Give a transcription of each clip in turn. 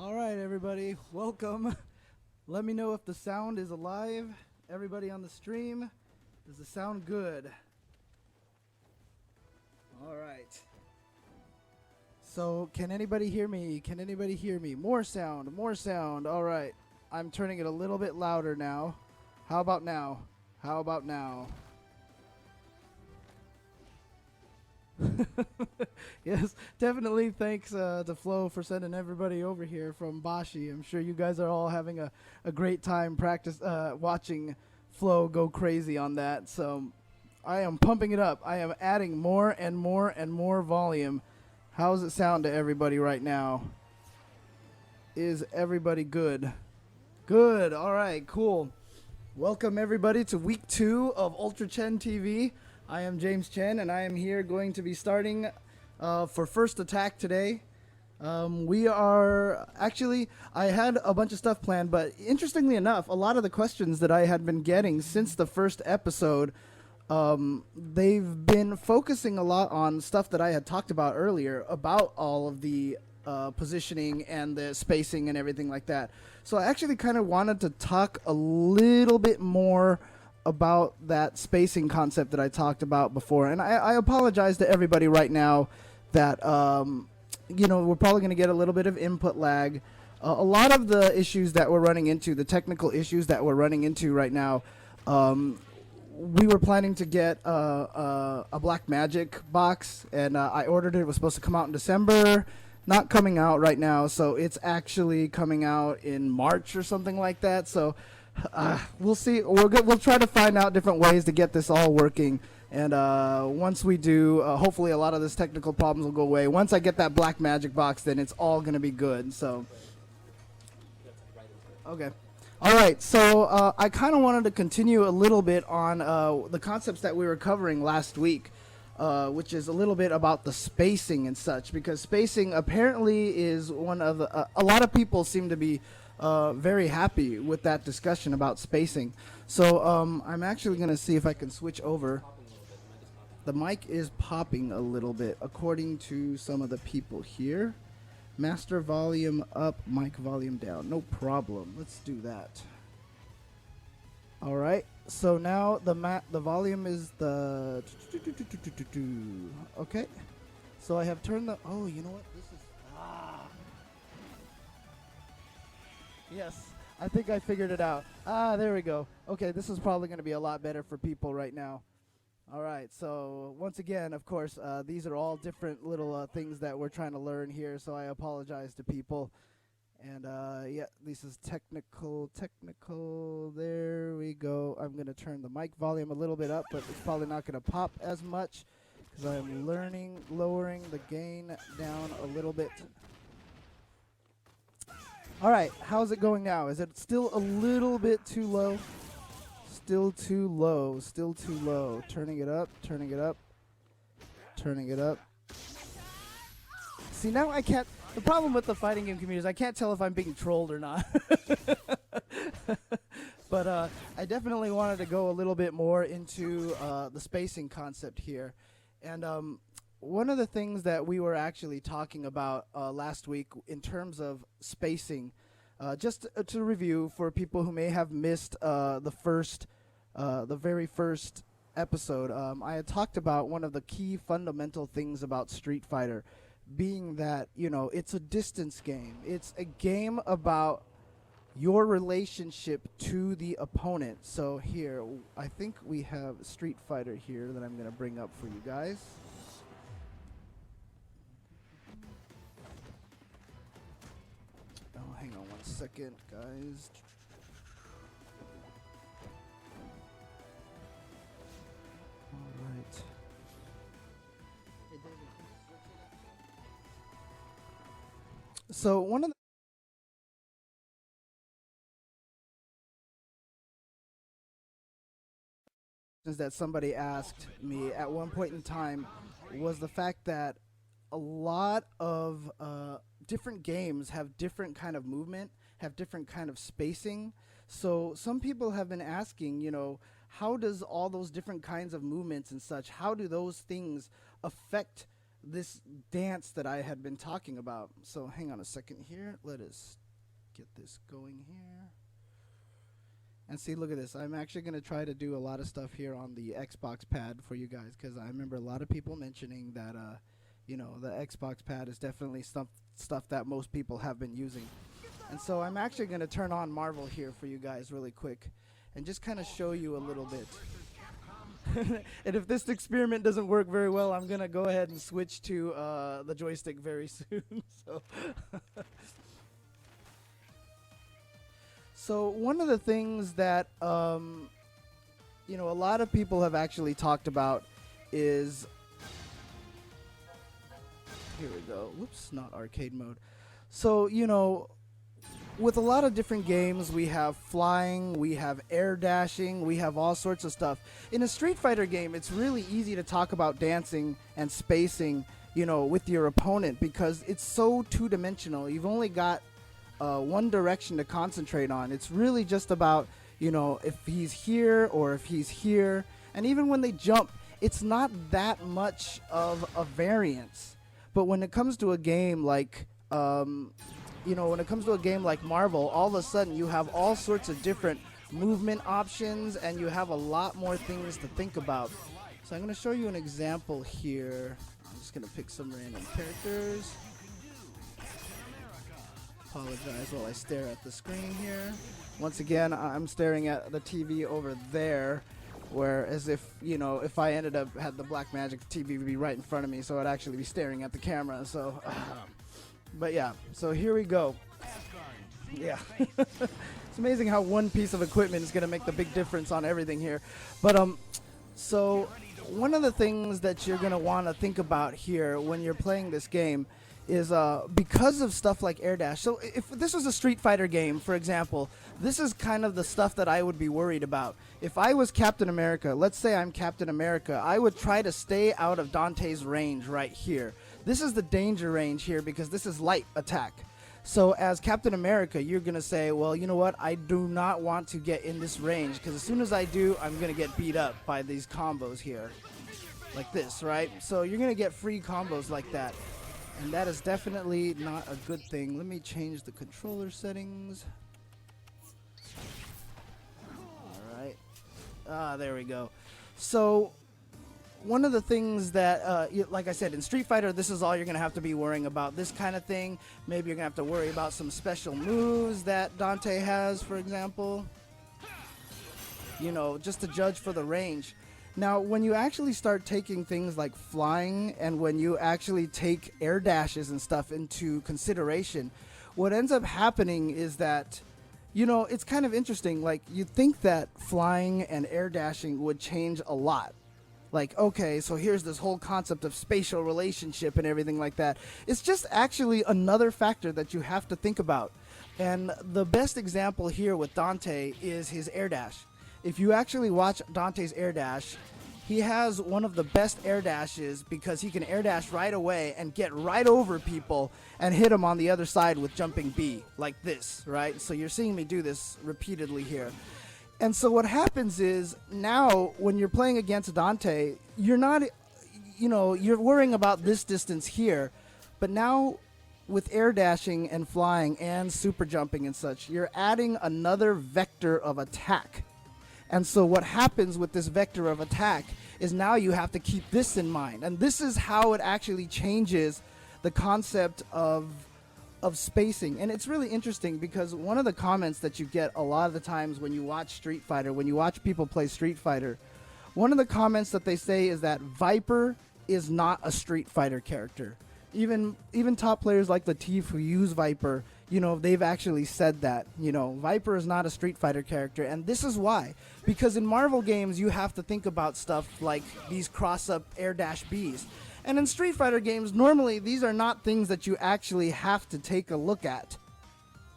All right, everybody, welcome. Let me know if the sound is alive. Everybody on the stream, does the sound good? All right. So, can anybody hear me? Can anybody hear me? More sound, more sound. All right. I'm turning it a little bit louder now. How about now? How about now? Yes, definitely thanks to Flo for sending everybody over here from Bashi. I'm sure you guys are all having a great time watching Flo go crazy on that. So I am pumping it up. I am adding more and more and more volume. How does it sound to everybody right now? Is everybody good? Good. All right, cool. Welcome everybody to week 2 of Ultra Chen TV. I am James Chen, and I am here going to be starting for First Attack today. I had a bunch of stuff planned, but interestingly enough, a lot of the questions that I had been getting since the first episode, they've been focusing a lot on stuff that I had talked about earlier about all of the positioning and the spacing and everything like that. So I actually kind of wanted to talk a little bit more about that spacing concept that I talked about before. And I apologize to everybody right now that, we're probably going to get a little bit of input lag. A lot of the issues that we're running into, the technical issues that we're running into right now, we were planning to get a Black Magic box, and I ordered it. It was supposed to come out in December. Not coming out right now, so it's actually coming out in March or something like that. So we'll see. We'll try to find out different ways to get this all working. And once we do, hopefully a lot of this technical problems will go away. Once I get that Black Magic box, then it's all going to be good. So, okay. All right. So I kind of wanted to continue a little bit on the concepts that we were covering last week, which is a little bit about the spacing and such, because spacing apparently is one of the, a lot of people seem to be very happy with that discussion about spacing. So I'm actually going to see if I can switch over. The mic is popping a little bit according to some of the people here. Master volume up, mic volume down. No problem. Let's do that. All right. So now the volume is the okay. So I have turned the you know what? This is yes. I think I figured it out. There we go. Okay, this is probably going to be a lot better for people right now. All right, so once again, of course, these are all different little things that we're trying to learn here, so I apologize to people. And yeah, this is technical. There we go. I'm going to turn the mic volume a little bit up, but it's probably not going to pop as much because I'm lowering the gain down a little bit. All right, how's it going now? Is it still a little bit too low? Still too low. Turning it up. See, now I can't. The problem with the fighting game community is I can't tell if I'm being trolled or not. But I definitely wanted to go a little bit more into the spacing concept here. And one of the things that we were actually talking about last week in terms of spacing, just to review for people who may have missed the very first episode, I had talked about one of the key fundamental things about Street Fighter being that, it's a distance game. It's a game about your relationship to the opponent. So here, I think we have Street Fighter here that I'm going to bring up for you guys. Oh, hang on 1 second, guys. Right. So one of the questions that somebody asked me at one point in time was the fact that a lot of different games have different kind of movement, have different kind of spacing. So some people have been asking, how does all those different kinds of movements and such, how do those things affect this dance that I had been talking about. So hang on a second here. Let us get this going here. And see, look at this. I'm actually going to try to do a lot of stuff here on the Xbox pad for you guys, because I remember a lot of people mentioning that, the Xbox pad is definitely stuff that most people have been using. And so I'm actually going to turn on Marvel here for you guys really quick and just kind of show you a little bit. And if this experiment doesn't work very well, I'm going to go ahead and switch to the joystick very soon. So one of the things that, a lot of people have actually talked about is, here we go. Whoops, not arcade mode. So, with a lot of different games, we have flying, we have air dashing, we have all sorts of stuff. In a Street Fighter game, it's really easy to talk about dancing and spacing, with your opponent, because it's so two-dimensional. You've only got one direction to concentrate on. It's really just about, if he's here or if he's here. And even when they jump, it's not that much of a variance. But when it comes to a game like, when it comes to a game like Marvel, all of a sudden you have all sorts of different movement options, and you have a lot more things to think about. So I'm going to show you an example here. I'm just going to pick some random characters. Apologize while I stare at the screen here. Once again, I'm staring at the TV over there, where as if, if I ended up had the Black Magic, the TV would be right in front of me, so I'd actually be staring at the camera. So, but yeah, so here we go. Yeah. It's amazing how one piece of equipment is going to make the big difference on everything here. But so one of the things that you're going to want to think about here when you're playing this game is because of stuff like air dash. So if this was a Street Fighter game, for example, this is kind of the stuff that I would be worried about. If I was Captain America, let's say I'm Captain America, I would try to stay out of Dante's range right here. This is the danger range here because this is light attack. So as Captain America, you're going to say, well, you know what? I do not want to get in this range, because as soon as I do, I'm going to get beat up by these combos here. Like this, right? So you're going to get free combos like that. And that is definitely not a good thing. Let me change the controller settings. Alright. There we go. So, one of the things that, like I said, in Street Fighter, this is all you're going to have to be worrying about. This kind of thing. Maybe you're going to have to worry about some special moves that Dante has, for example. Just to judge for the range. Now, when you actually start taking things like flying, and when you actually take air dashes and stuff into consideration, what ends up happening is that, it's kind of interesting. Like, you think that flying and air dashing would change a lot. Like, okay, so here's this whole concept of spatial relationship and everything like that. It's just actually another factor that you have to think about. And the best example here with Dante is his air dash. If you actually watch Dante's air dash, he has one of the best air dashes because he can air dash right away and get right over people and hit them on the other side with jumping B, like this, right? So you're seeing me do this repeatedly here. And so what happens is, now when you're playing against Dante, you're not, you're worrying about this distance here, but now with air dashing and flying and super jumping and such, you're adding another vector of attack. And so what happens with this vector of attack is now you have to keep this in mind. And this is how it actually changes the concept of spacing. And it's really interesting because one of the comments that you get a lot of the times when you watch Street Fighter, when you watch people play Street Fighter, one of the comments that they say is that Viper is not a Street Fighter character. Even top players like Latif who use Viper, they've actually said that, Viper is not a Street Fighter character. And this is why. Because in Marvel games, you have to think about stuff like these cross-up air dash Bs. And in Street Fighter games, normally these are not things that you actually have to take a look at.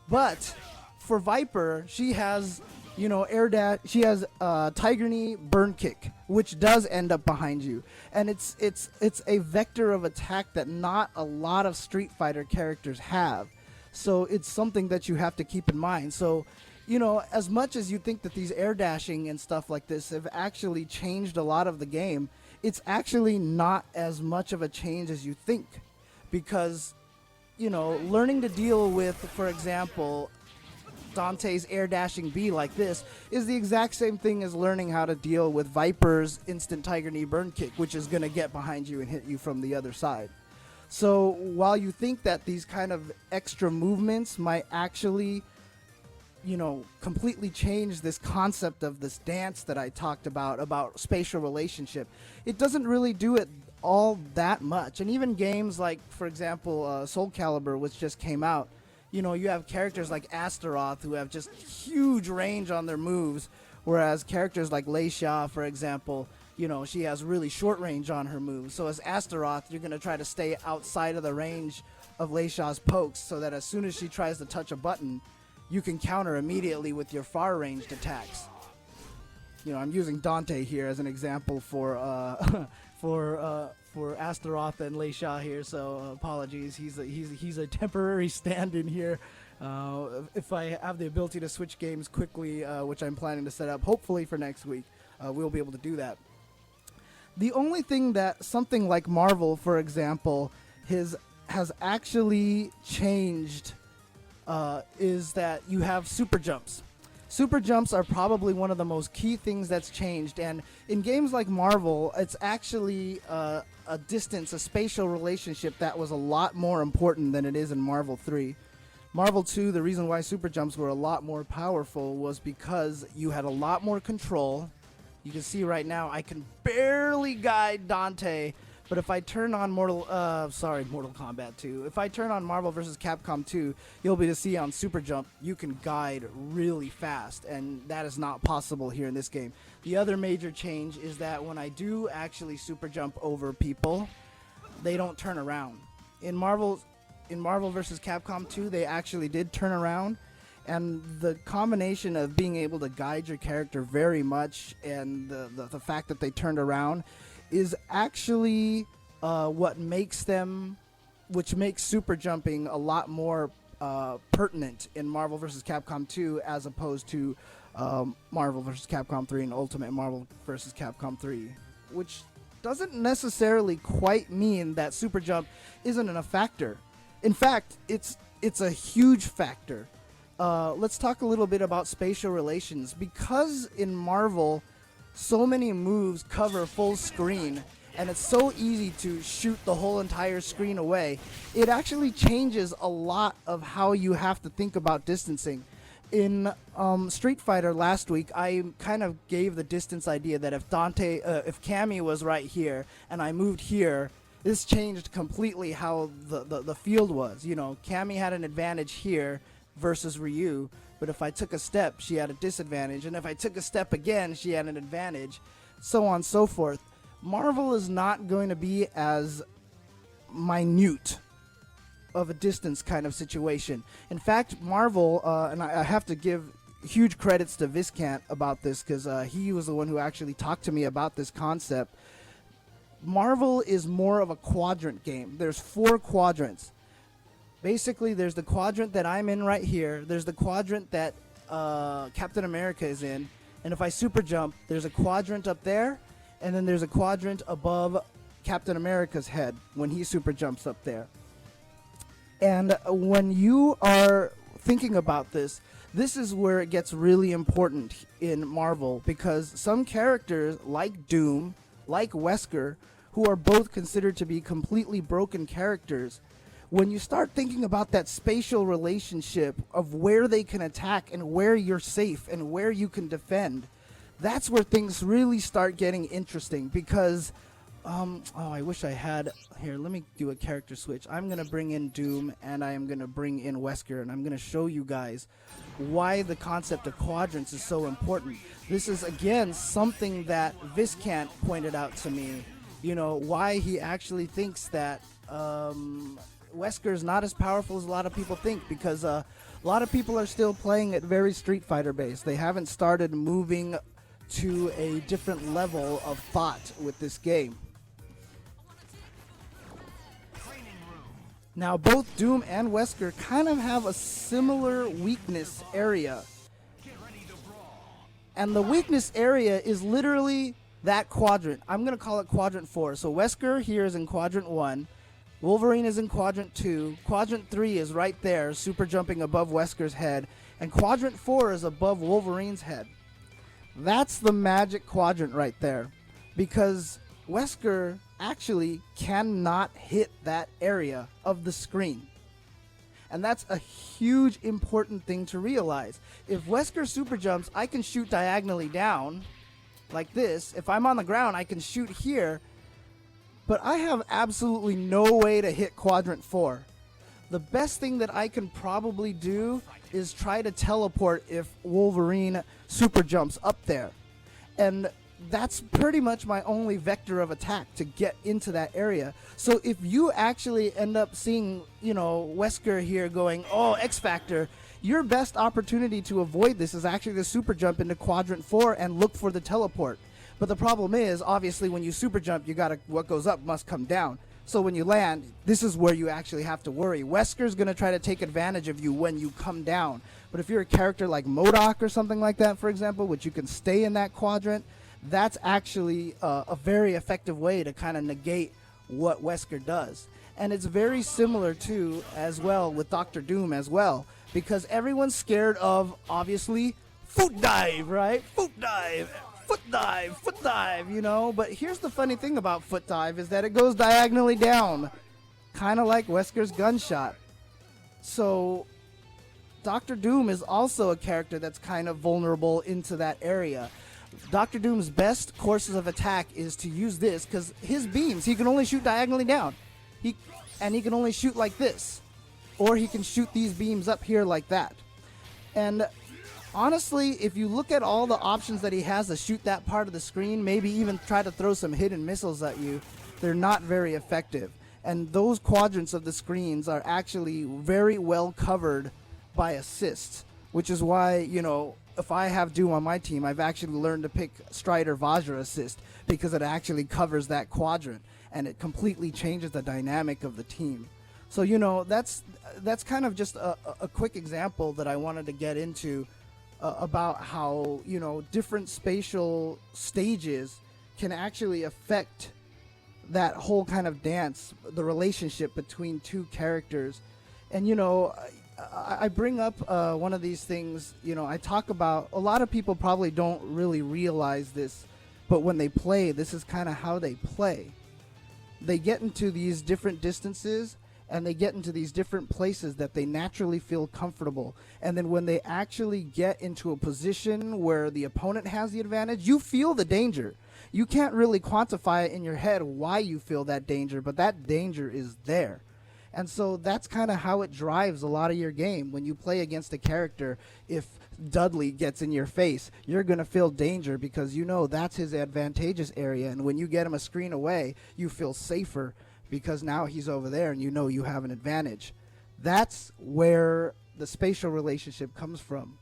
But for Viper, she has, air dash. She has Tiger Knee, Burn Kick, which does end up behind you. And it's a vector of attack that not a lot of Street Fighter characters have. So it's something that you have to keep in mind. So, as much as you think that these air dashing and stuff like this have actually changed a lot of the game, it's actually not as much of a change as you think, because, you know, learning to deal with, for example, Dante's air dashing B like this is the exact same thing as learning how to deal with Viper's instant Tiger Knee burn kick, which is going to get behind you and hit you from the other side. So while you think that these kind of extra movements might actually, you know, completely change this concept of this dance that I talked about spatial relationship, it doesn't really do it all that much. And even games like, for example, Soul Calibur, which just came out, you know, you have characters like Astaroth who have just huge range on their moves, whereas characters like Lei Xia, for example, you know, she has really short range on her moves. So as Astaroth, you're going to try to stay outside of the range of Lei Xia's pokes so that as soon as she tries to touch a button, you can counter immediately with your far ranged attacks. You know, I'm using Dante here as an example for Astaroth and Lei Xia here, so apologies. He's a temporary stand-in here. If I have the ability to switch games quickly, which I'm planning to set up hopefully for next week, we'll be able to do that. The only thing that something like Marvel, for example, has actually changed is that you have super jumps. Super jumps are probably one of the most key things that's changed, and in games like Marvel, it's actually a distance, a spatial relationship that was a lot more important than it is in Marvel 3. Marvel 2, the reason why super jumps were a lot more powerful was because you had a lot more control. You can see right now I can barely guide Dante, but if I turn on Mortal Kombat 2, if I turn on Marvel vs. Capcom 2, you'll be able to see on Super Jump you can guide really fast, and that is not possible here in this game. The other major change is that when I do actually Super Jump over people, they don't turn around. In Marvel vs. Capcom 2, they actually did turn around, and the combination of being able to guide your character very much and the fact that they turned around is actually which makes super jumping a lot more pertinent in Marvel vs. Capcom 2 as opposed to Marvel vs. Capcom 3 and Ultimate Marvel vs. Capcom 3, which doesn't necessarily quite mean that super jump isn't a factor. In fact, it's a huge factor. Let's talk a little bit about spatial relations. Because in Marvel, so many moves cover full screen, and it's so easy to shoot the whole entire screen away, it actually changes a lot of how you have to think about distancing. In Street Fighter last week, I kind of gave the distance idea that if Cammy was right here and I moved here, this changed completely how the field was. You know, Cammy had an advantage here versus Ryu, but if I took a step, she had a disadvantage, and if I took a step again, she had an advantage, so on and so forth. Marvel is not going to be as minute of a distance kind of situation. In fact, Marvel, and I have to give huge credits to Viscant about this, because he was the one who actually talked to me about this concept. Marvel is more of a quadrant game. There's 4 quadrants. Basically, there's the quadrant that I'm in right here. There's the quadrant that Captain America is in. And if I super jump, there's a quadrant up there. And then there's a quadrant above Captain America's head when he super jumps up there. And when you are thinking about this, this is where it gets really important in Marvel. Because some characters, like Doom, like Wesker, who are both considered to be completely broken characters, when you start thinking about that spatial relationship of where they can attack and where you're safe and where you can defend, that's where things really start getting interesting. Because, I wish I had, here, let me do a character switch. I'm going to bring in Doom and I am going to bring in Wesker, and I'm going to show you guys why the concept of quadrants is so important. This is, again, something that Viscant pointed out to me, you know, why he actually thinks that Wesker is not as powerful as a lot of people think, because a lot of people are still playing it very Street Fighter based. They haven't started moving to a different level of thought with this game. Now, both Doom and Wesker kind of have a similar weakness area. And the weakness area is literally that quadrant, I'm going to call it quadrant 4. So Wesker here is in quadrant 1. Wolverine is in quadrant 2. Quadrant 3 is right there, super jumping above Wesker's head. And quadrant 4 is above Wolverine's head. That's the magic quadrant right there. Because Wesker actually cannot hit that area of the screen. And that's a huge important thing to realize. If Wesker super jumps, I can shoot diagonally down like this. If I'm on the ground, I can shoot here. But I have absolutely no way to hit quadrant 4. The best thing that I can probably do is try to teleport if Wolverine super jumps up there. And that's pretty much my only vector of attack to get into that area. So if you actually end up seeing, Wesker here going, oh, X Factor, your best opportunity to avoid this is actually to super jump into quadrant 4 and look for the teleport. But the problem is, obviously, when you super jump, what goes up must come down. So when you land, this is where you actually have to worry. Wesker's going to try to take advantage of you when you come down. But if you're a character like MODOK or something like that, for example, which you can stay in that quadrant, that's actually a very effective way to kind of negate what Wesker does. And it's very similar to, as well, with Dr. Doom as well. Because everyone's scared of, obviously, foot dive, right? Foot dive, But here's the funny thing about foot dive is that it goes diagonally down. Kind of like Wesker's gunshot. So Dr. Doom is also a character that's kind of vulnerable into that area. Dr. Doom's best courses of attack is to use this because his beams, he can only shoot diagonally down. He can only shoot like this. Or he can shoot these beams up here like that. And honestly, if you look at all the options that he has to shoot that part of the screen, maybe even try to throw some hidden missiles at you, they're not very effective. And those quadrants of the screens are actually very well covered by assists, which is why, if I have Doom on my team, I've actually learned to pick Strider Vajra assist because it actually covers that quadrant and it completely changes the dynamic of the team. So, that's kind of just a quick example that I wanted to get into about how, different spatial stages can actually affect that whole kind of dance, the relationship between two characters. And, I bring up one of these things, I talk about, a lot of people probably don't really realize this, but when they play, this is kind of how they play. They get into these different distances and they get into these different places that they naturally feel comfortable. And then when they actually get into a position where the opponent has the advantage, you feel the danger. You can't really quantify it in your head why you feel that danger, but that danger is there. And so that's kind of how it drives a lot of your game. When you play against a character, if Dudley gets in your face, you're going to feel danger because that's his advantageous area. And when you get him a screen away, you feel safer because now he's over there and you have an advantage. That's where the spatial relationship comes from.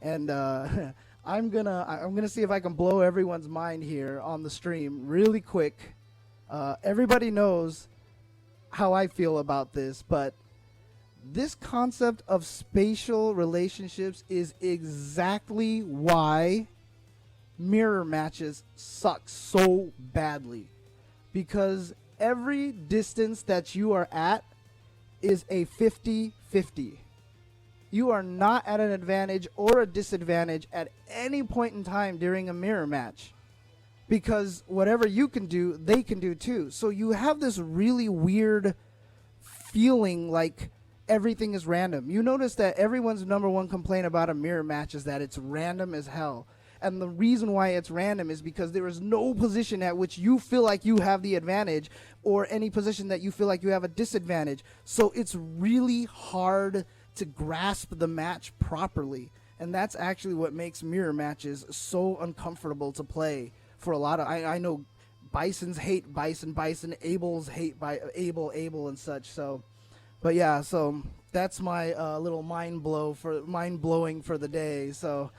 And I'm gonna see if I can blow everyone's mind here on the stream really quick. Everybody knows how I feel about this, but this concept of spatial relationships is exactly why mirror matches suck so badly. Because every distance that you are at is a 50-50. You are not at an advantage or a disadvantage at any point in time during a mirror match. Because whatever you can do, they can do too. So you have this really weird feeling like everything is random. You notice that everyone's number one complaint about a mirror match is that it's random as hell. And the reason why it's random is because there is no position at which you feel like you have the advantage or any position that you feel like you have a disadvantage. So it's really hard to grasp the match properly. And that's actually what makes mirror matches so uncomfortable to play. For a lot of, I know Bisons hate Bison, Abels hate Abel and such. So, but yeah, so that's my little mind blowing for the day. So,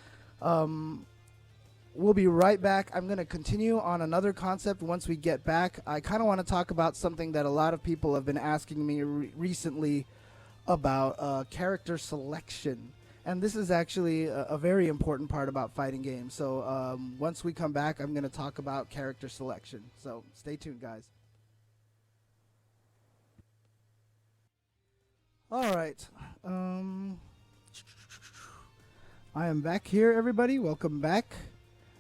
we'll be right back. I'm going to continue on another concept once we get back. I kind of want to talk about something that a lot of people have been asking me recently about character selection And this is actually a very important part about fighting games. So once we come back, I'm going to talk about character selection. So stay tuned, guys. All right. Um, I am back here, everybody. Welcome back.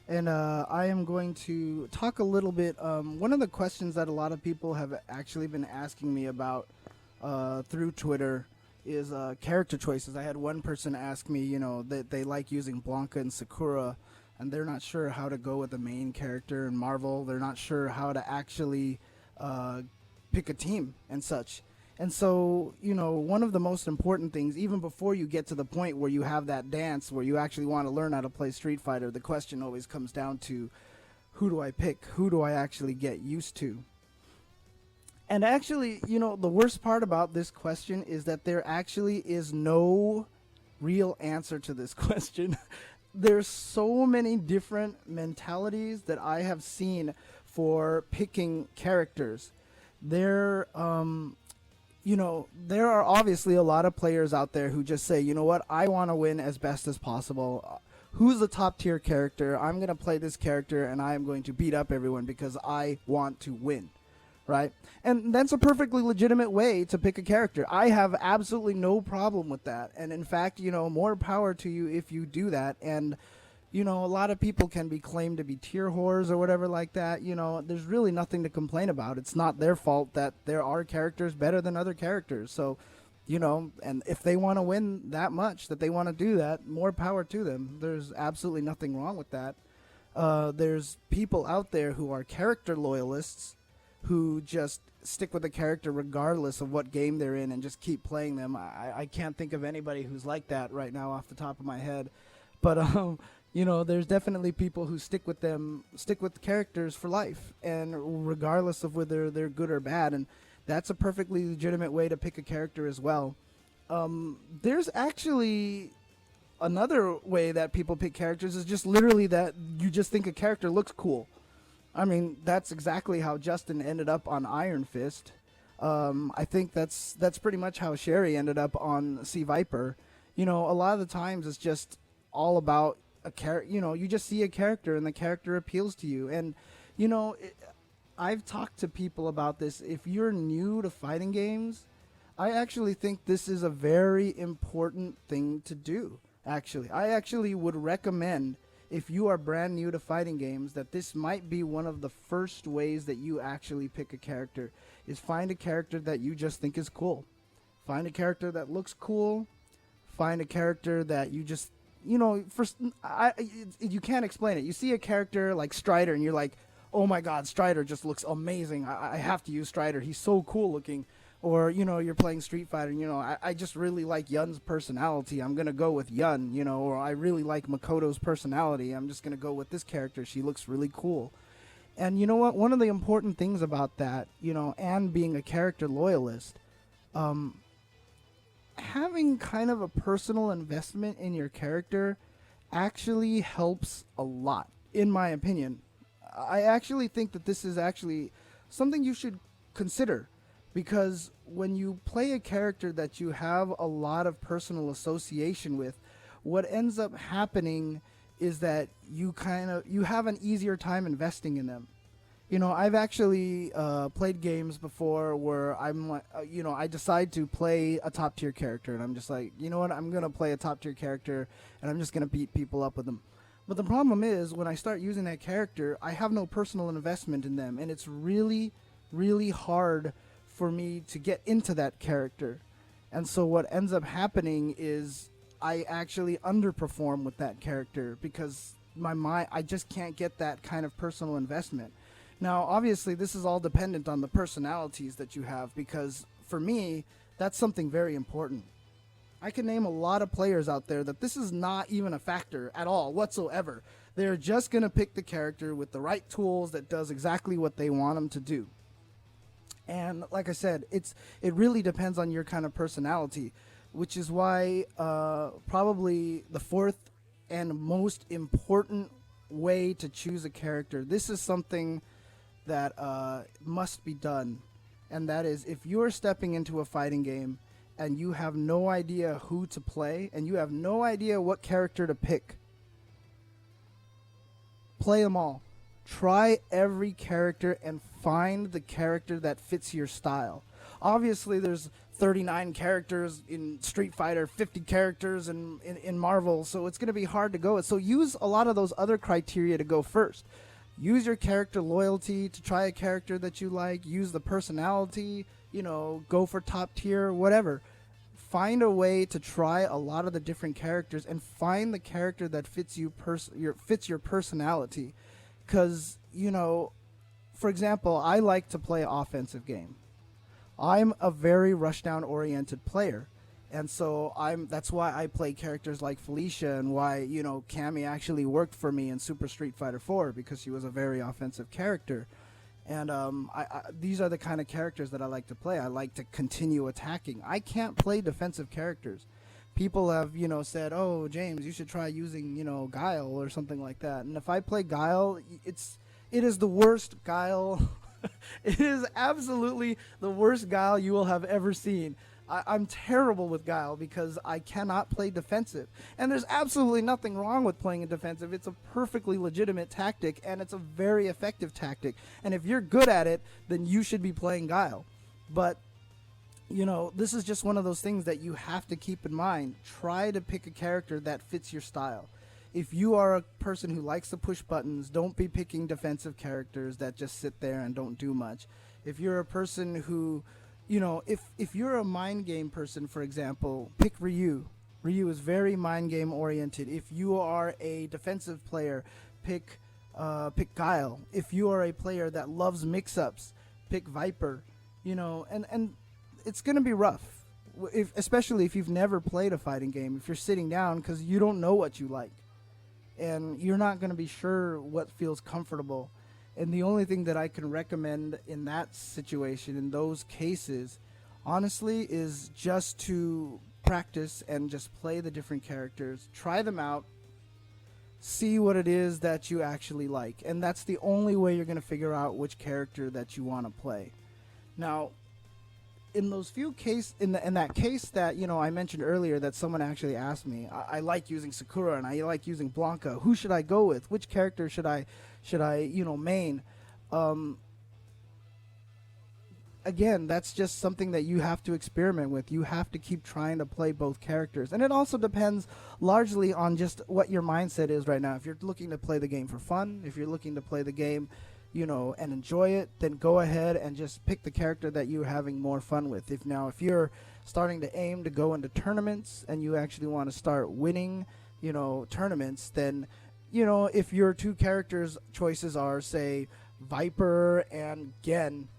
And I am going to talk a little bit. One of the questions that a lot of people have actually been asking me about through Twitter is character choices. I had one person ask me, that they like using Blanca and Sakura, and they're not sure how to go with the main character in Marvel. They're not sure how to actually pick a team and such. And so, one of the most important things, even before you get to the point where you have that dance where you actually want to learn how to play Street Fighter, the question always comes down to, who do I pick? Who do I actually get used to? And actually, the worst part about this question is that there actually is no real answer to this question. There's so many different mentalities that I have seen for picking characters. There are obviously a lot of players out there who just say, you know what, I want to win as best as possible. Who's the top tier character? I'm going to play this character and I am going to beat up everyone because I want to win, right? And that's a perfectly legitimate way to pick a character. I have absolutely no problem with that. And in fact, more power to you if you do that. And a lot of people can be claimed to be tier whores or whatever like that. There's really nothing to complain about. It's not their fault that there are characters better than other characters. So, and if they want to win that much, that they want to do that, more power to them. There's absolutely nothing wrong with that. There's people out there who are character loyalists who just stick with the character regardless of what game they're in and just keep playing them. I can't think of anybody who's like that right now off the top of my head. But, there's definitely people who stick with characters for life, and regardless of whether they're good or bad, and that's a perfectly legitimate way to pick a character as well. There's actually another way that people pick characters is just literally that you just think a character looks cool. I mean, that's exactly how Justin ended up on Iron Fist. I think that's pretty much how Sherry ended up on Sea Viper. A lot of the times it's just all about a character. You just see a character and the character appeals to you. And I've talked to people about this. If you're new to fighting games, I actually think this is a very important thing to do. I actually would recommend, if you are brand new to fighting games, that this might be one of the first ways that you actually pick a character, is find a character that you just think is cool. Find a character that looks cool. Find a character that you just, you can't explain it. You see a character like Strider and you're like, oh my god, Strider just looks amazing. I have to use Strider. He's so cool looking. Or, you're playing Street Fighter and, I just really like Yun's personality. I'm going to go with Yun, or I really like Makoto's personality. I'm just going to go with this character. She looks really cool. And you know what? One of the important things about that, and being a character loyalist, having kind of a personal investment in your character actually helps a lot, in my opinion. I actually think that this is actually something you should consider, because when you play a character that you have a lot of personal association with, what ends up happening is that you have an easier time investing in them. I've actually played games before where I'm like, I decide to play a top tier character, and I'm just like, you know what, I'm gonna play a top tier character, and I'm just gonna beat people up with them. But the problem is, when I start using that character, I have no personal investment in them, and it's really, really hard for me to get into that character. And so what ends up happening is I actually underperform with that character because I just can't get that kind of personal investment. Now, obviously, this is all dependent on the personalities that you have, because for me, that's something very important. I can name a lot of players out there that this is not even a factor at all whatsoever. They're just going to pick the character with the right tools that does exactly what they want them to do. And like I said, it really depends on your kind of personality, which is why probably the fourth and most important way to choose a character, this is something that must be done, and that is, if you're stepping into a fighting game and you have no idea who to play and you have no idea what character to pick, play them all. Try every character and find the character that fits your style. Obviously, there's 39 characters in Street Fighter, 50 characters in Marvel, so it's going to be hard to go. So use a lot of those other criteria to go first. Use your character loyalty to try a character that you like. Use the personality, go for top tier, whatever. Find a way to try a lot of the different characters and find the character that fits fits your personality. Because, for example, I like to play offensive game. I'm a very rushdown oriented player. And so that's why I play characters like Felicia and why, Cammy actually worked for me in Super Street Fighter 4 because she was a very offensive character. And these are the kind of characters that I like to play. I like to continue attacking. I can't play defensive characters. People have, said, oh, James, you should try using, Guile or something like that. And if I play Guile, it is the worst Guile. It is absolutely the worst Guile you will have ever seen. I'm terrible with Guile because I cannot play defensive. And there's absolutely nothing wrong with playing a defensive. It's a perfectly legitimate tactic, and it's a very effective tactic. And if you're good at it, then you should be playing Guile. But this is just one of those things that you have to keep in mind. Try to pick a character that fits your style. If you are a person who likes to push buttons, don't be picking defensive characters that just sit there and don't do much. If you're a person who, if you're a mind game person, for example, pick Ryu. Ryu is very mind game oriented. If you are a defensive player, pick Guile. If you are a player that loves mix-ups, pick Viper. And it's going to be rough, especially if you've never played a fighting game, if you're sitting down because you don't know what you like. And you're not going to be sure what feels comfortable. And the only thing that I can recommend in that situation, in those cases, honestly, is just to practice and just play the different characters. Try them out. See what it is that you actually like. And that's the only way you're going to figure out which character that you want to play. Now, in those few in that case that I mentioned earlier that someone actually asked me, I like using Sakura and I like using Blanca. Who should I go with? Which character should I main? Again, that's just something that you have to experiment with. You have to keep trying to play both characters, and it also depends largely on just what your mindset is right now. If you're looking to play the game for fun, if you're looking to play the game and enjoy it, then go ahead and just pick the character that you're having more fun with. If you're starting to aim to go into tournaments and you actually want to start winning, tournaments, then, if your two characters choices are, say, Viper and Gen,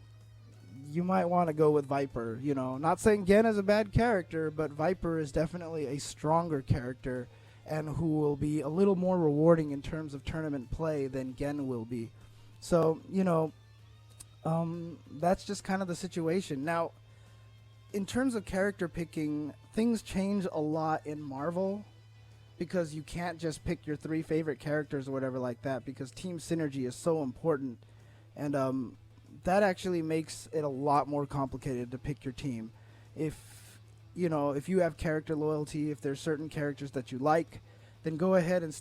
you might want to go with Viper. Not saying Gen is a bad character, but Viper is definitely a stronger character and who will be a little more rewarding in terms of tournament play than Gen will be. So, that's just kind of the situation. Now, in terms of character picking, things change a lot in Marvel because you can't just pick your 3 favorite characters or whatever like that because team synergy is so important. And that actually makes it a lot more complicated to pick your team. If you have character loyalty, if there's certain characters that you like, then go ahead and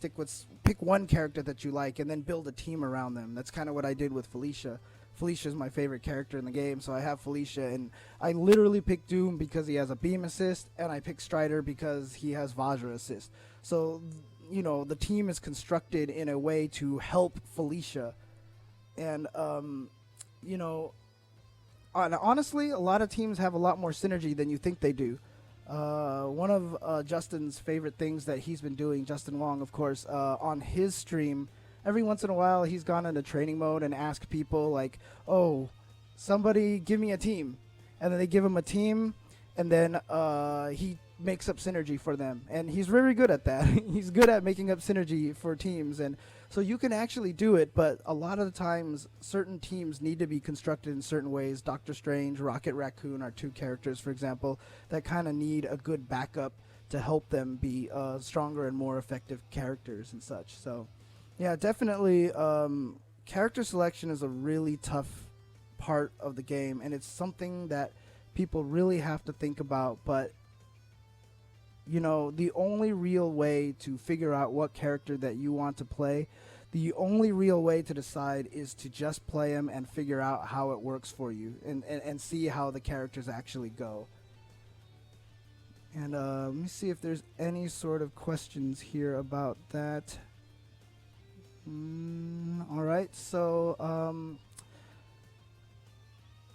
pick one character that you like and then build a team around them. That's kind of what I did with Felicia. Felicia is my favorite character in the game, so I have Felicia, and I literally picked Doom because he has a beam assist, and I picked Strider because he has Vajra assist. So, the team is constructed in a way to help Felicia. And, honestly, a lot of teams have a lot more synergy than you think they do. One of Justin's favorite things that he's been doing, Justin Wong, of course, on his stream, every once in a while he's gone into training mode and asked people like, oh, somebody give me a team. And then they give him a team, and then he makes up synergy for them. And he's very good at that. He's good at making up synergy for teams. And so you can actually do it, but a lot of the times certain teams need to be constructed in certain ways. Doctor Strange, Rocket Raccoon are 2 characters, for example, that kind of need a good backup to help them be stronger and more effective characters and such. So, yeah, definitely character selection is a really tough part of the game, and it's something that people really have to think about. But the only real way to figure out what character that you want to play, the only real way to decide is to just play them and figure out how it works for you, and see how the characters actually go. And let me see if there's any sort of questions here about that. All right, so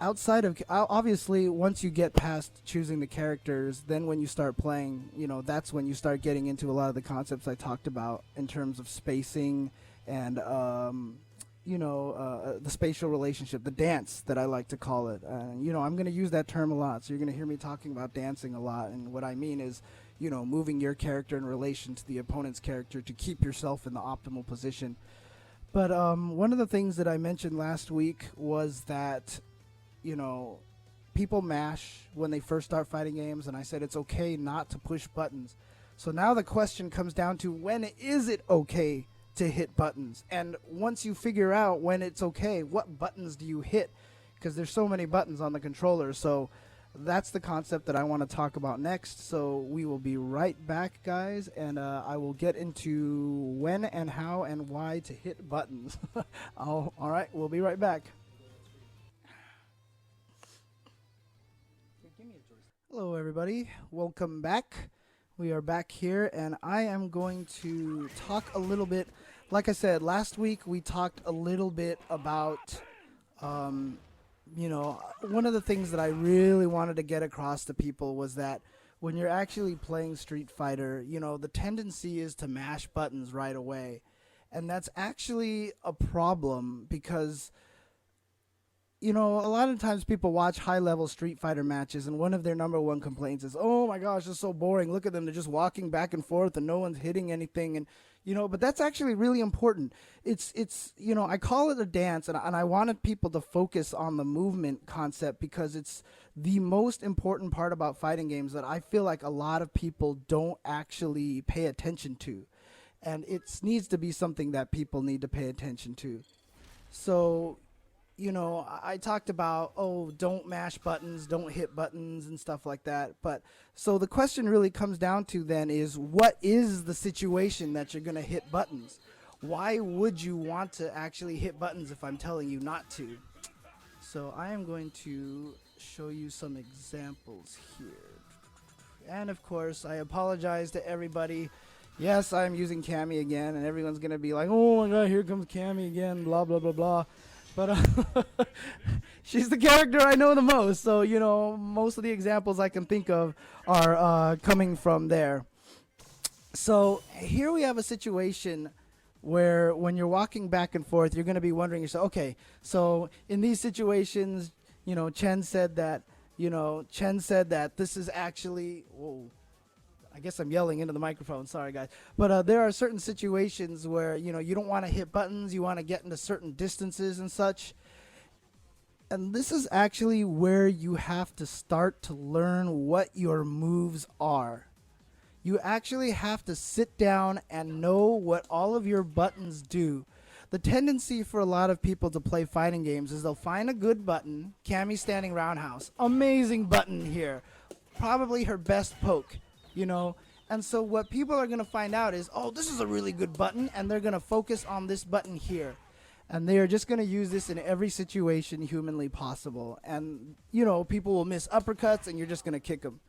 outside of obviously, once you get past choosing the characters, then when you start playing, that's when you start getting into a lot of the concepts I talked about in terms of spacing and the spatial relationship, the dance that I like to call it. I'm going to use that term a lot, so you're going to hear me talking about dancing a lot. And what I mean is, moving your character in relation to the opponent's character to keep yourself in the optimal position. But one of the things that I mentioned last week was that, people mash when they first start fighting games, and I said it's okay not to push buttons. So now the question comes down to, when is it okay to hit buttons? And once you figure out when it's okay, what buttons do you hit? Because there's so many buttons on the controller. So that's the concept that I want to talk about next. So we will be right back, guys, and I will get into when and how and why to hit buttons. All right, we'll be right back. Hello, everybody. Welcome back. We are back here, and I am going to talk a little bit. Like I said, last week we talked a little bit about, one of the things that I really wanted to get across to people was that when you're actually playing Street Fighter, the tendency is to mash buttons right away. And that's actually a problem because a lot of times people watch high-level Street Fighter matches, and one of their number one complaints is, "Oh my gosh, it's so boring. Look at them; they're just walking back and forth, and no one's hitting anything." And but that's actually really important. It's I call it a dance, and I wanted people to focus on the movement concept because it's the most important part about fighting games that I feel like a lot of people don't actually pay attention to, and it needs to be something that people need to pay attention to. So I talked about, don't mash buttons, don't hit buttons and stuff like that. But so the question really comes down to then is, what is the situation that you're going to hit buttons? Why would you want to actually hit buttons if I'm telling you not to? So I am going to show you some examples here. And of course, I apologize to everybody. Yes, I'm using Cammy again, and everyone's going to be like, "Oh my God, here comes Cammy again, blah, blah, blah, blah." But she's the character I know the most, so most of the examples I can think of are coming from there. So here we have a situation where when you're walking back and forth, you're going to be wondering yourself, okay, so in these situations, Chen said that this is actually, whoa, I guess I'm yelling into the microphone. Sorry, guys. But there are certain situations where, you don't want to hit buttons. You want to get into certain distances and such. And this is actually where you have to start to learn what your moves are. You actually have to sit down and know what all of your buttons do. The tendency for a lot of people to play fighting games is they'll find a good button. Cammy standing roundhouse. Amazing button here. Probably her best poke. And so what people are going to find out is, this is a really good button, and they're going to focus on this button here. And they are just going to use this in every situation humanly possible. And, people will miss uppercuts, and you're just going to kick them.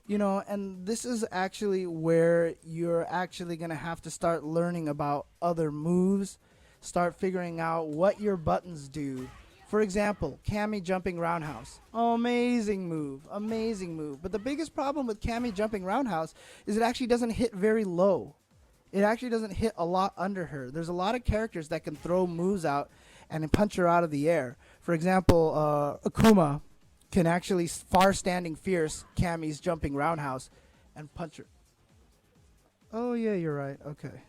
And this is actually where you're actually going to have to start learning about other moves, start figuring out what your buttons do. For example, Cammy jumping roundhouse. Amazing move. Amazing move. But the biggest problem with Cammy jumping roundhouse is it actually doesn't hit very low. It actually doesn't hit a lot under her. There's a lot of characters that can throw moves out and punch her out of the air. For example, Akuma can actually far standing fierce Cammy's jumping roundhouse and punch her. Oh, yeah, you're right. Okay.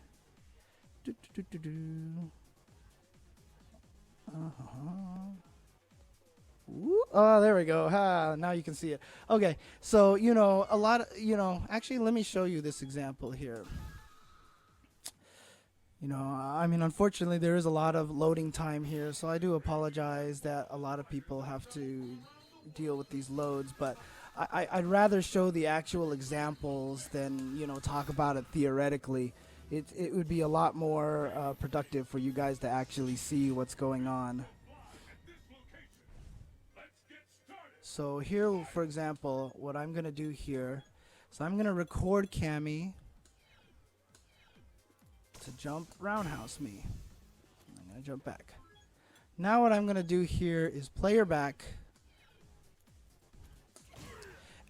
Oh, there we go. Now you can see it. Okay, so, a lot of, actually, let me show you this example here. Unfortunately, there is a lot of loading time here, so I do apologize that a lot of people have to, deal with these loads, but I'd rather show the actual examples than, you know, talk about it theoretically. It would be a lot more productive for you guys to actually see what's going on. So here, for example, what I'm going to do here, so I'm going to record Cammy to jump roundhouse me. I'm going to jump back. Now what I'm going to do here is play her back.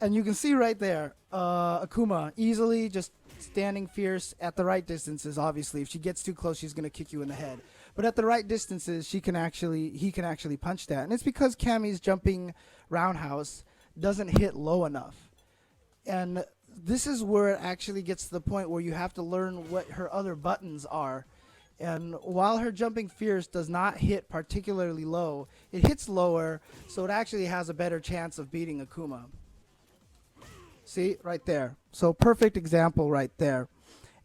And you can see right there, Akuma easily just standing fierce at the right distances. Obviously, if she gets too close, she's going to kick you in the head. But at the right distances, he can actually punch that. And it's because Cammy's jumping roundhouse doesn't hit low enough. And this is where it actually gets to the point where you have to learn what her other buttons are. And while her jumping fierce does not hit particularly low, it hits lower, so it actually has a better chance of beating Akuma. See, right there. So perfect example right there.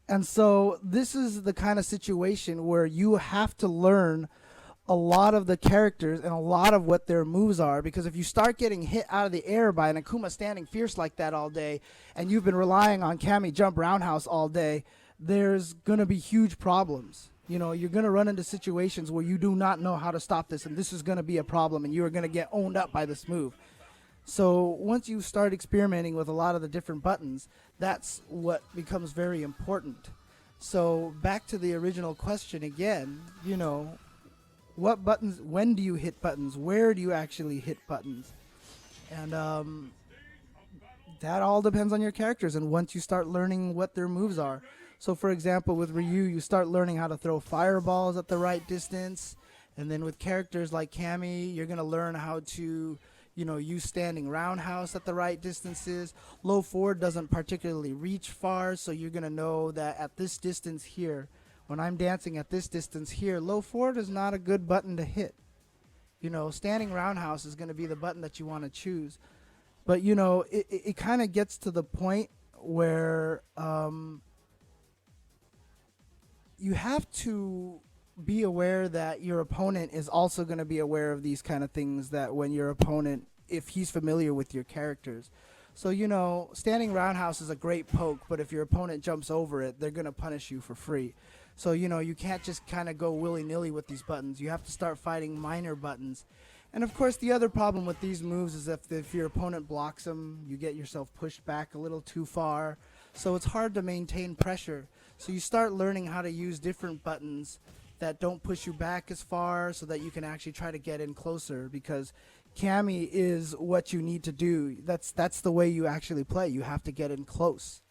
And so this is the kind of situation where you have to learn a lot of the characters and a lot of what their moves are, because if you start getting hit out of the air by an Akuma standing fierce like that all day, and you've been relying on Cammy jump roundhouse all day, there's going to be huge problems. You know, you're going to run into situations where you do not know how to stop this, and this is going to be a problem, and you are going to get owned up by this move. So once you start experimenting with a lot of the different buttons, that's what becomes very important. So back to the original question again, you know, what buttons, when do you hit buttons? Where do you actually hit buttons? And that all depends on your characters, and once you start learning what their moves are. So for example, with Ryu, you start learning how to throw fireballs at the right distance. And then with characters like Cammy, you're going to learn how to, you know, use standing roundhouse at the right distances. Low forward doesn't particularly reach far, so you're going to know that at this distance here, when I'm dancing at this distance here, low forward is not a good button to hit. You know, standing roundhouse is going to be the button that you want to choose. But, you know, it kind of gets to the point where you have to be aware that your opponent is also going to be aware of these kind of things, that when your opponent, if he's familiar with your characters. So, you know, standing roundhouse is a great poke, but if your opponent jumps over it, they're going to punish you for free. So, you know, you can't just kind of go willy-nilly with these buttons. You have to start fighting minor buttons. And, of course, the other problem with these moves is if your opponent blocks them, you get yourself pushed back a little too far. So it's hard to maintain pressure. So you start learning how to use different buttons that don't push you back as far so that you can actually try to get in closer, because Cammy is what you need to do. That's the way you actually play. You have to get in close.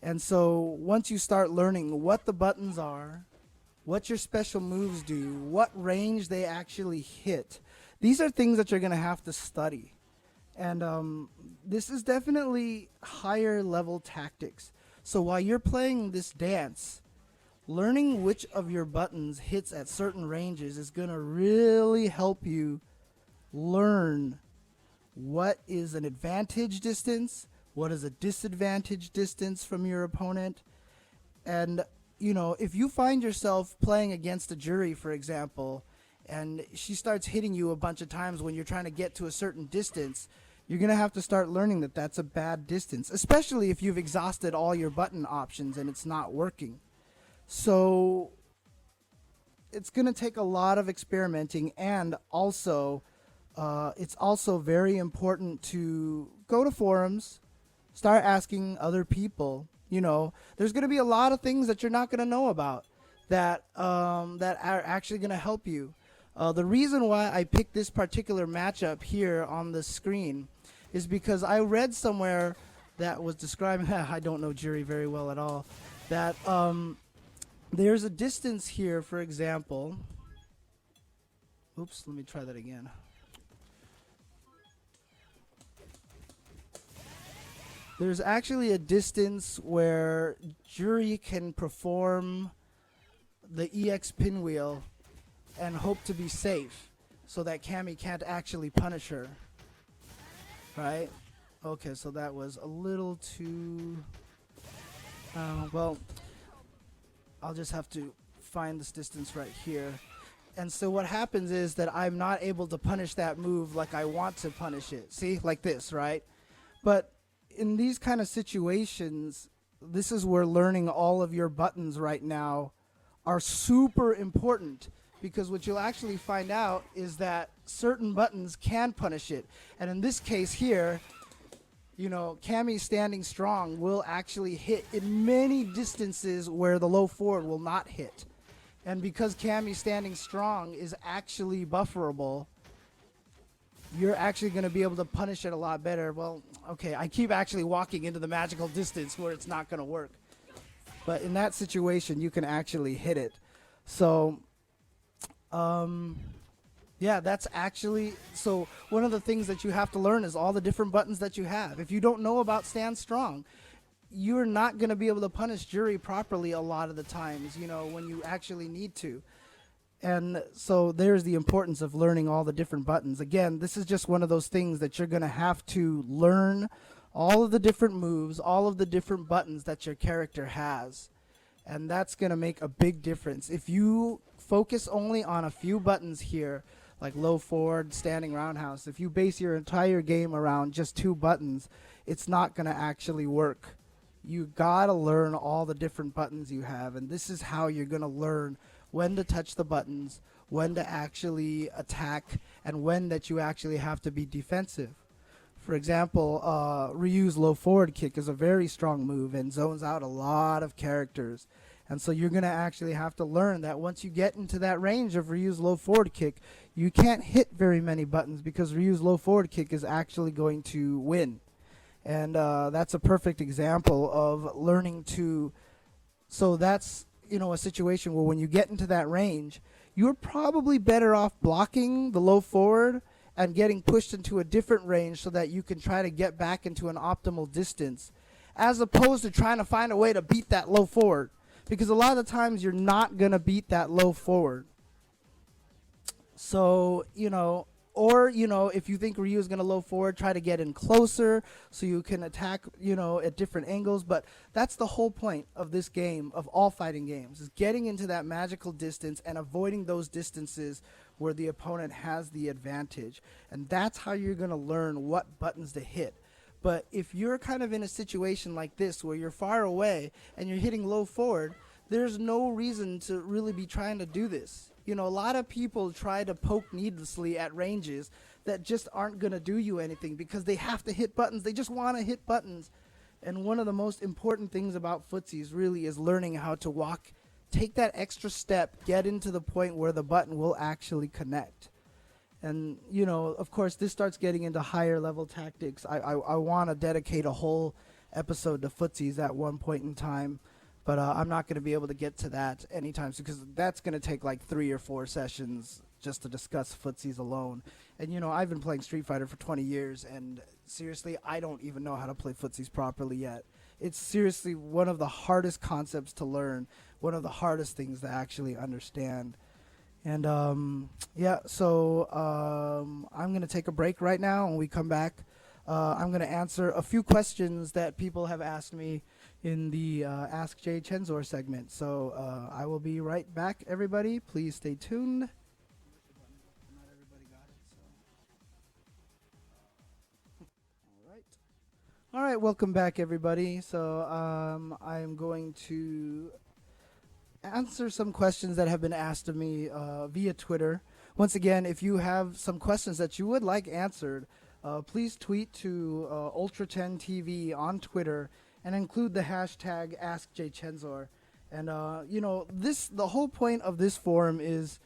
And so once you start learning what the buttons are, what your special moves do, what range they actually hit, these are things that you're going to have to study. And this is definitely higher level tactics. So while you're playing this dance, learning which of your buttons hits at certain ranges is going to really help you learn what is an advantage distance, what is a disadvantage distance from your opponent. And, you know, if you find yourself playing against a jury, for example, and she starts hitting you a bunch of times when you're trying to get to a certain distance, you're going to have to start learning that that's a bad distance, especially if you've exhausted all your button options and it's not working. So it's going to take a lot of experimenting, and also it's also very important to go to forums, start asking other people. You know, there's going to be a lot of things that you're not going to know about that that are actually going to help you. The reason why I picked this particular matchup here on the screen is because I read somewhere that was describing, I don't know jury very well at all, that there's a distance here, for example. Oops, let me try that again. There's actually a distance where jury can perform the EX pinwheel and hope to be safe so that Cammy can't actually punish her. Right? Okay, so that was a little too... well, I'll just have to find this distance right here. And so what happens is that I'm not able to punish that move like I want to punish it. See, like this, right? But in these kind of situations, this is where learning all of your buttons right now are super important, because what you'll actually find out is that certain buttons can punish it. And in this case here, Cammy standing strong will actually hit in many distances where the low forward will not hit. And because Cammy standing strong is actually bufferable, you're actually going to be able to punish it a lot better. Well, okay, I keep actually walking into the magical distance where it's not going to work. But in that situation, you can actually hit it. So, yeah, that's actually, so one of the things that you have to learn is all the different buttons that you have. If you don't know about stand strong, you're not going to be able to punish jury properly a lot of the times, when you actually need to. And so there's the importance of learning all the different buttons. Again, this is just one of those things that you're going to have to learn all of the different moves, all of the different buttons that your character has. And that's going to make a big difference. If you focus only on a few buttons here, like low forward, standing roundhouse, if you base your entire game around just 2 buttons, it's not going to actually work. You got to learn all the different buttons you have, and this is how you're going to learn when to touch the buttons, when to actually attack, and when that you actually have to be defensive. For example, Ryu's low forward kick is a very strong move and zones out a lot of characters. And so you're going to actually have to learn that once you get into that range of Ryu's low forward kick, you can't hit very many buttons because Ryu's low forward kick is actually going to win. And that's a perfect example of learning to, so that's, a situation where when you get into that range, you're probably better off blocking the low forward and getting pushed into a different range so that you can try to get back into an optimal distance, as opposed to trying to find a way to beat that low forward. Because a lot of the times you're not going to beat that low forward. So, or, if you think Ryu is going to low forward, try to get in closer so you can attack, at different angles. But that's the whole point of this game, of all fighting games, is getting into that magical distance and avoiding those distances where the opponent has the advantage. And that's how you're going to learn what buttons to hit. But if you're kind of in a situation like this where you're far away and you're hitting low forward, there's no reason to really be trying to do this. A lot of people try to poke needlessly at ranges that just aren't going to do you anything because they have to hit buttons. They just want to hit buttons. And one of the most important things about footsies really is learning how to walk, take that extra step, get into the point where the button will actually connect. And, of course, this starts getting into higher level tactics. I want to dedicate a whole episode to footsies at one point in time. But I'm not going to be able to get to that anytime soon because that's going to take like 3 or 4 sessions just to discuss footsies alone. And, I've been playing Street Fighter for 20 years, and seriously, I don't even know how to play footsies properly yet. It's seriously one of the hardest concepts to learn, one of the hardest things to actually understand. And, so I'm going to take a break right now. When we come back, I'm going to answer a few questions that people have asked me in the Ask jchensor segment. So I will be right back, everybody. Please stay tuned. Not everybody got it, so. All right, welcome back, everybody. So I'm going to answer some questions that have been asked of me via Twitter. Once again, if you have some questions that you would like answered, please tweet to Ultra10TV on Twitter and include the hashtag AskJchensor. And, the whole point of this forum is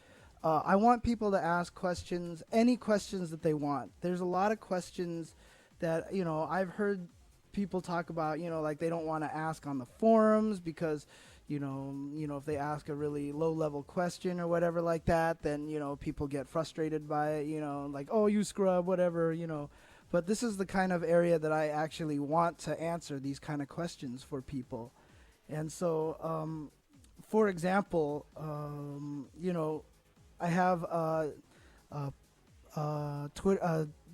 I want people to ask questions, any questions that they want. There's a lot of questions that, I've heard people talk about, like they don't want to ask on the forums because, if they ask a really low-level question or whatever like that, then, people get frustrated by it, like, oh, you scrub, whatever, But this is the kind of area that I actually want to answer these kind of questions for people. And so, for example, I have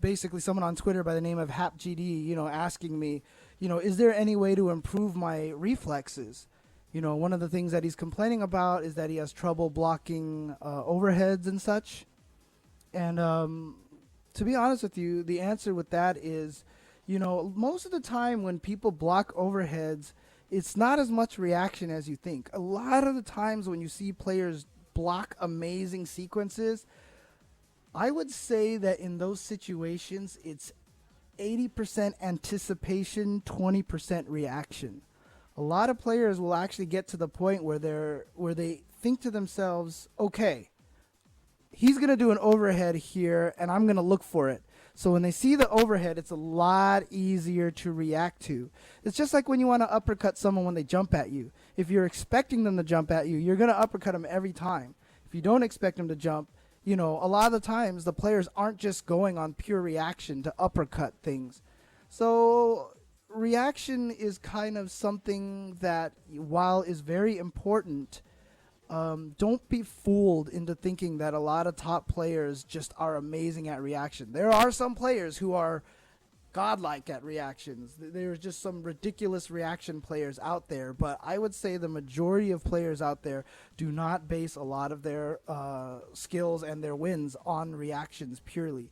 basically someone on Twitter by the name of HapGD, asking me, is there any way to improve my reflexes? One of the things that he's complaining about is that he has trouble blocking overheads and such. And to be honest with you, the answer with that is, most of the time when people block overheads, it's not as much reaction as you think. A lot of the times when you see players block amazing sequences, I would say that in those situations, it's 80% anticipation, 20% reaction. A lot of players will actually get to the point where they think to themselves, okay, he's going to do an overhead here and I'm going to look for it. So when they see the overhead, it's a lot easier to react to. It's just like when you want to uppercut someone when they jump at you. If you're expecting them to jump at you, you're going to uppercut them every time. If you don't expect them to jump, a lot of the times the players aren't just going on pure reaction to uppercut things. So reaction is kind of something that, while is very important, don't be fooled into thinking that a lot of top players just are amazing at reaction. There are some players who are godlike at reactions. There's just some ridiculous reaction players out there, but I would say the majority of players out there do not base a lot of their skills and their wins on reactions purely.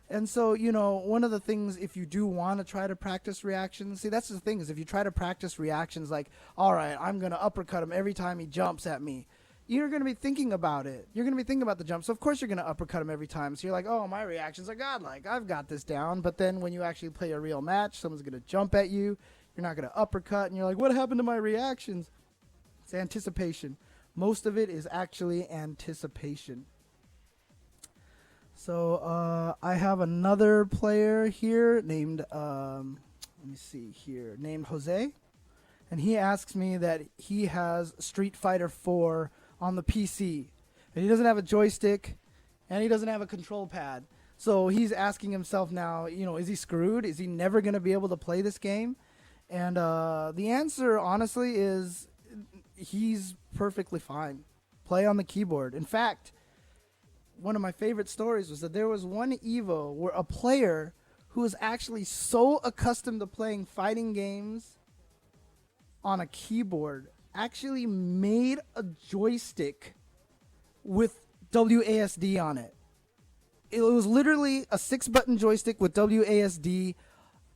And so, one of the things, if you do want to try to practice reactions, see, that's the thing, is if you try to practice reactions like, all right, I'm going to uppercut him every time he jumps at me, you're going to be thinking about it. You're going to be thinking about the jump. So, of course, you're going to uppercut him every time. So you're like, oh, my reactions are godlike. I've got this down. But then when you actually play a real match, someone's going to jump at you. You're not going to uppercut. And you're like, what happened to my reactions? It's anticipation. Most of it is actually anticipation. So I have another player here named, named Jose. And he asks me that he has Street Fighter 4 on the PC. And he doesn't have a joystick, and he doesn't have a control pad. So he's asking himself now, is he screwed? Is he never going to be able to play this game? And the answer, honestly, is he's perfectly fine. Play on the keyboard. In fact, one of my favorite stories was that there was one Evo where a player who was actually so accustomed to playing fighting games on a keyboard actually made a joystick with WASD on it. It was literally a 6-button joystick with WASD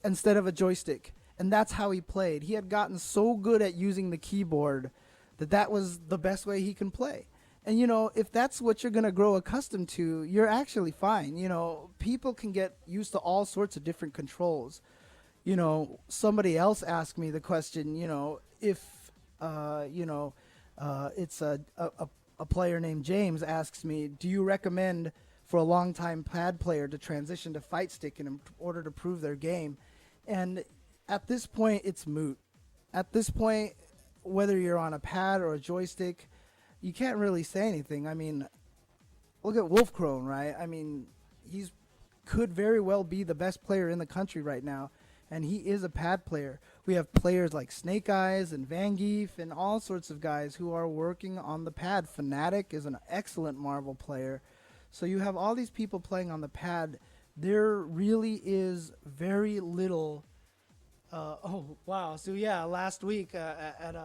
instead of a joystick. And that's how he played. He had gotten so good at using the keyboard that was the best way he can play. And, if that's what you're going to grow accustomed to, you're actually fine. People can get used to all sorts of different controls. Somebody else asked me the question, if, it's a player named James asks me, do you recommend for a long-time pad player to transition to fight stick in order to prove their game? And at this point, it's moot. At this point, whether you're on a pad or a joystick, you can't really say anything. I mean, look at Wolfcrone, right? I mean, he's could very well be the best player in the country right now, and he is a pad player. We have players like Snake Eyes and Vangeef and all sorts of guys who are working on the pad. Fnatic is an excellent Marvel player. So you have all these people playing on the pad. There really is very little. Oh, wow. So, yeah, last week at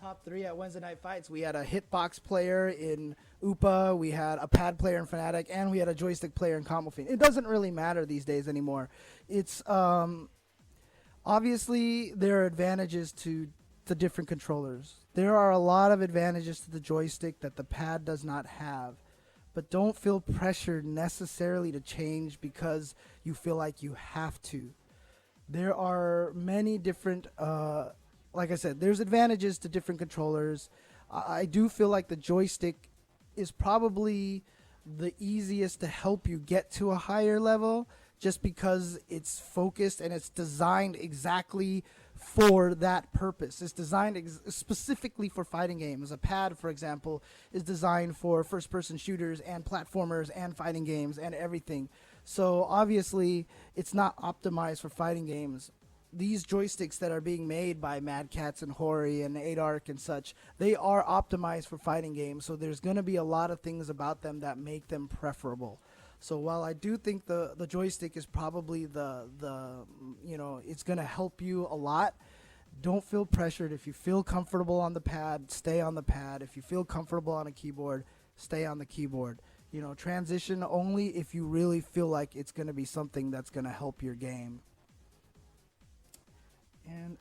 Top 3 at Wednesday Night Fights, we had a hitbox player in UPA, we had a pad player in Fnatic, and we had a joystick player in Combo Fiend. It doesn't really matter these days anymore. It's obviously there are advantages to the different controllers. There are a lot of advantages to the joystick that the pad does not have. But don't feel pressured necessarily to change because you feel like you have to. There are many different like I said, there's advantages to different controllers. I do feel like the joystick is probably the easiest to help you get to a higher level just because it's focused and it's designed exactly for that purpose. It's designed specifically for fighting games. A pad, for example, is designed for first-person shooters and platformers and fighting games and everything. So obviously, it's not optimized for fighting games. These joysticks that are being made by Mad Catz and Hori and Adark and such, they are optimized for fighting games. So there's going to be a lot of things about them that make them preferable. So while I do think the joystick is probably the it's going to help you a lot, Don't feel pressured. If you feel comfortable on the pad, stay on the pad. If you feel comfortable on a keyboard, stay on the keyboard. Transition only if you really feel like it's going to be something that's going to help your game. And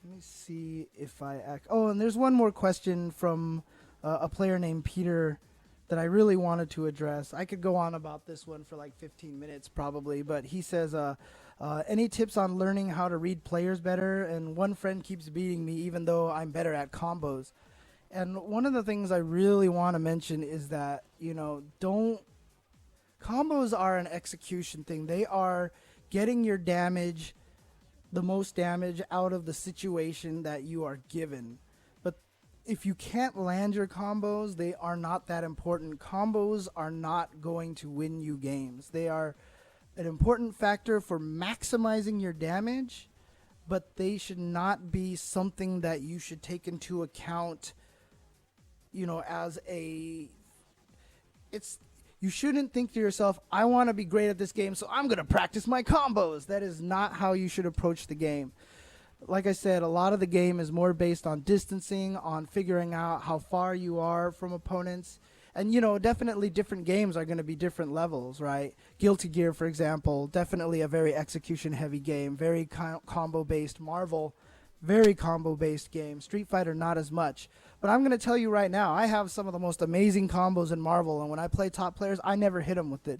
let me see if and there's one more question from a player named Peter that I really wanted to address. I could go on about this one for like 15 minutes probably, but he says, any tips on learning how to read players better? And one friend keeps beating me even though I'm better at combos. And one of the things I really want to mention is that, combos are an execution thing. They are getting your damage, the most damage out of the situation that you are given. But if you can't land your combos, they are not that important. Combos are not going to win you games. They are an important factor for maximizing your damage, but they should not be something that you should take into account, you shouldn't think to yourself, I want to be great at this game, so I'm going to practice my combos. That is not how you should approach the game. Like I said, a lot of the game is more based on distancing, on figuring out how far you are from opponents. And, definitely different games are going to be different levels, right? Guilty Gear, for example, definitely a very execution-heavy game, very combo-based. Marvel, very combo-based game. Street Fighter, not as much. But I'm going to tell you right now, I have some of the most amazing combos in Marvel, and when I play top players, I never hit them with it.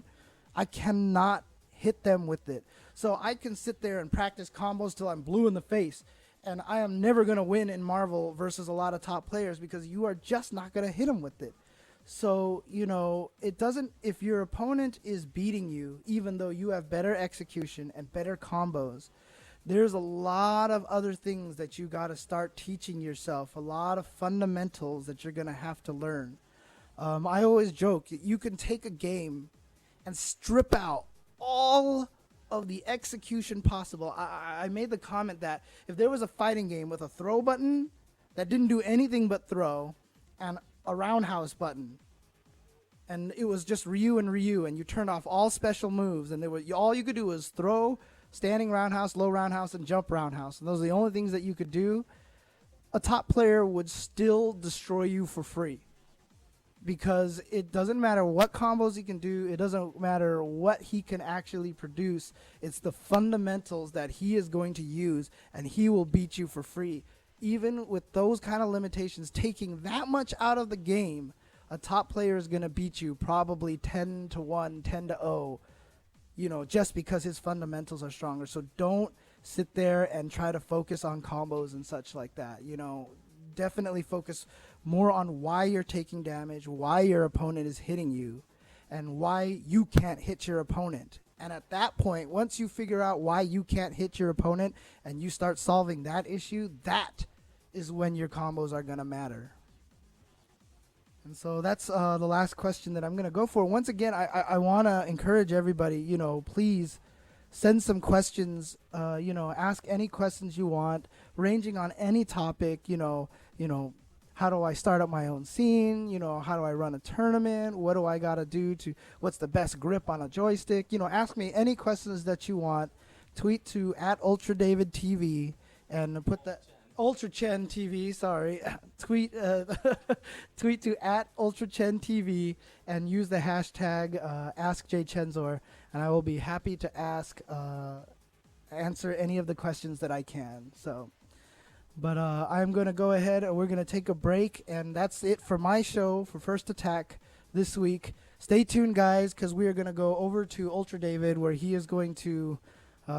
I cannot hit them with it. So I can sit there and practice combos till I'm blue in the face, and I am never going to win in Marvel versus a lot of top players because you are just not going to hit them with it. So, it doesn't, if your opponent is beating you, even though you have better execution and better combos, there's a lot of other things that you got to start teaching yourself, a lot of fundamentals that you're going to have to learn. I always joke, you can take a game and strip out all of the execution possible. I made the comment that if there was a fighting game with a throw button that didn't do anything but throw, and a roundhouse button, and it was just Ryu, and you turned off all special moves, and all you could do was throw, standing roundhouse, low roundhouse, and jump roundhouse, and those are the only things that you could do, a top player would still destroy you for free. Because it doesn't matter what combos he can do, it doesn't matter what he can actually produce, it's the fundamentals that he is going to use, and he will beat you for free. Even with those kind of limitations, taking that much out of the game, a top player is going to beat you probably 10-1, 10-0, just because his fundamentals are stronger. So don't sit there and try to focus on combos and such like that. Definitely focus more on why you're taking damage, why your opponent is hitting you, and why you can't hit your opponent. And at that point, once you figure out why you can't hit your opponent and you start solving that issue, that is when your combos are going to matter. And so that's the last question that I'm going to go for. Once again, I want to encourage everybody, please send some questions, ask any questions you want, ranging on any topic, how do I start up my own scene? How do I run a tournament? What do I got to do what's the best grip on a joystick? Ask me any questions that you want. Tweet to @UltraDavidTV and put the UltraChenTV, sorry. Tweet tweet to @UltraChenTV and use the hashtag #AskJchensor, and I will be happy to answer any of the questions that I can. But I'm going to go ahead and we're going to take a break, and that's it for my show for First Attack this week. Stay tuned, guys, because we are going to go over to Ultra David, where he is going to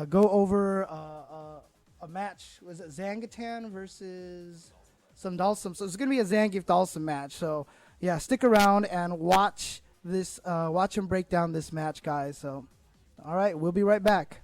go over a match. Was it Zangitan versus some Dalsum? So it's going to be a Zangief Dalsum match. So yeah, stick around and watch him break down this match, guys. So all right, we'll be right back.